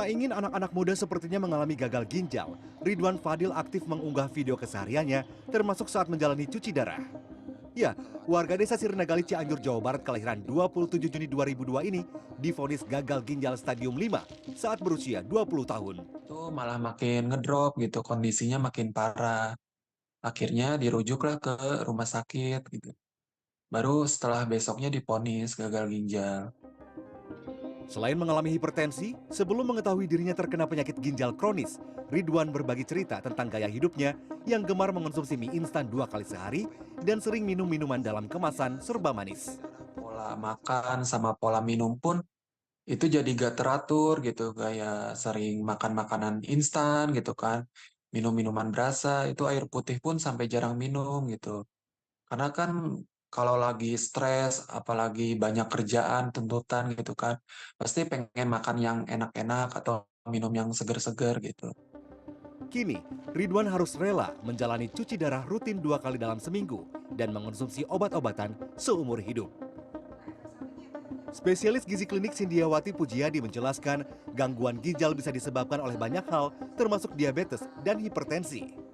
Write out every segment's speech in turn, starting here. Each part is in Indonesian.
Tak ingin anak-anak muda sepertinya mengalami gagal ginjal, Ridwan Fadil aktif mengunggah video kesehariannya, termasuk saat menjalani cuci darah. Ya, warga desa Sirnagali Cianjur, Jawa Barat kelahiran 27 Juni 2002 ini divonis gagal ginjal stadium 5 saat berusia 20 tahun. Itu malah makin ngedrop gitu, kondisinya makin parah. Akhirnya dirujuklah ke rumah sakit gitu. Baru setelah besoknya divonis gagal ginjal. Selain mengalami hipertensi, sebelum mengetahui dirinya terkena penyakit ginjal kronis, Ridwan berbagi cerita tentang gaya hidupnya yang gemar mengonsumsi mie instan 2 kali sehari dan sering minum minuman dalam kemasan serba manis. Pola makan sama pola minum pun itu jadi gak teratur gitu, kayak sering makan makanan instan gitu kan. Minum minuman berasa, itu air putih pun sampai jarang minum gitu. Karena kan kalau lagi stres, apalagi banyak kerjaan, tuntutan gitu kan, pasti pengen makan yang enak-enak atau minum yang seger-seger gitu. Kini, Ridwan harus rela menjalani cuci darah rutin 2 kali dalam seminggu dan mengonsumsi obat-obatan seumur hidup. Spesialis gizi klinik Sindiawati Pujiadi menjelaskan gangguan ginjal bisa disebabkan oleh banyak hal, termasuk diabetes dan hipertensi.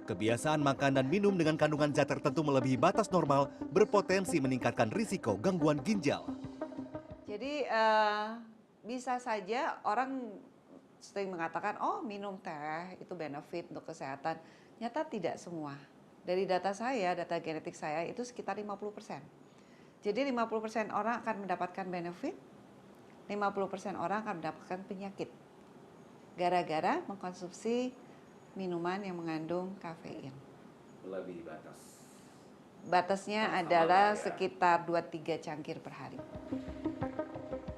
Kebiasaan makan dan minum dengan kandungan zat tertentu melebihi batas normal berpotensi meningkatkan risiko gangguan ginjal. Jadi bisa saja orang sering mengatakan, oh minum teh itu benefit untuk kesehatan. Nyata tidak semua. Dari data saya, data genetik saya itu sekitar 50%. Jadi 50% orang akan mendapatkan benefit, 50% orang akan mendapatkan penyakit. Gara-gara mengkonsumsi minuman yang mengandung kafein. Lebih batas. Batasnya adalah sekitar 2-3 cangkir per hari.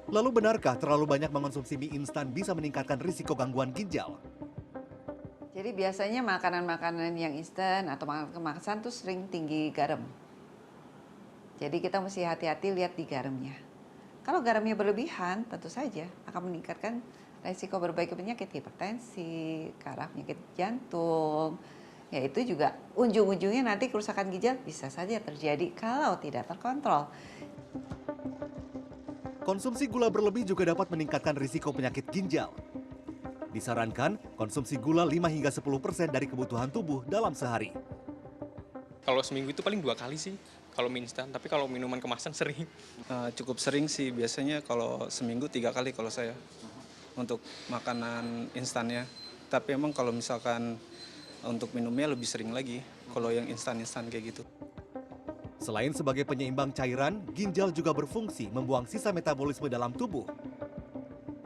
Lalu benarkah terlalu banyak mengonsumsi mie instan bisa meningkatkan risiko gangguan ginjal? Jadi biasanya makanan-makanan yang instan atau makanan kemasan tuh sering tinggi garam. Jadi kita mesti hati-hati lihat di garamnya. Kalau garamnya berlebihan, tentu saja akan meningkatkan risiko berbagai penyakit, hipertensi, ke arah penyakit jantung. Ya itu juga ujung-ujungnya nanti kerusakan ginjal bisa saja terjadi kalau tidak terkontrol. Konsumsi gula berlebih juga dapat meningkatkan risiko penyakit ginjal. Disarankan konsumsi gula 5 hingga 10% dari kebutuhan tubuh dalam sehari. Kalau seminggu itu paling 2 kali sih, kalau mie instan. Tapi kalau minuman kemasan sering. Cukup sering sih, biasanya kalau seminggu 3 kali kalau saya untuk makanan instannya. Tapi emang kalau misalkan untuk minumnya lebih sering lagi kalau yang instan-instan kayak gitu. Selain sebagai penyeimbang cairan, ginjal juga berfungsi membuang sisa metabolisme dalam tubuh.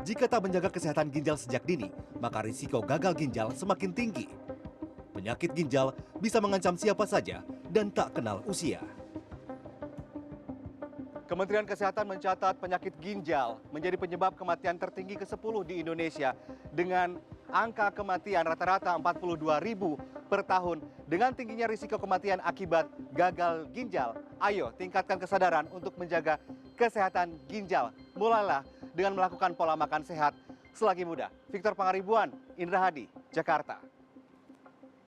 Jika tak menjaga kesehatan ginjal sejak dini, maka risiko gagal ginjal semakin tinggi. Penyakit ginjal bisa mengancam siapa saja dan tak kenal usia. Kementerian Kesehatan mencatat penyakit ginjal menjadi penyebab kematian tertinggi ke-10 di Indonesia dengan angka kematian rata-rata 42.000 per tahun. Dengan tingginya risiko kematian akibat gagal ginjal, ayo tingkatkan kesadaran untuk menjaga kesehatan ginjal. Mulailah dengan melakukan pola makan sehat selagi muda. Victor Pangaribuan, Indra Hadi, Jakarta.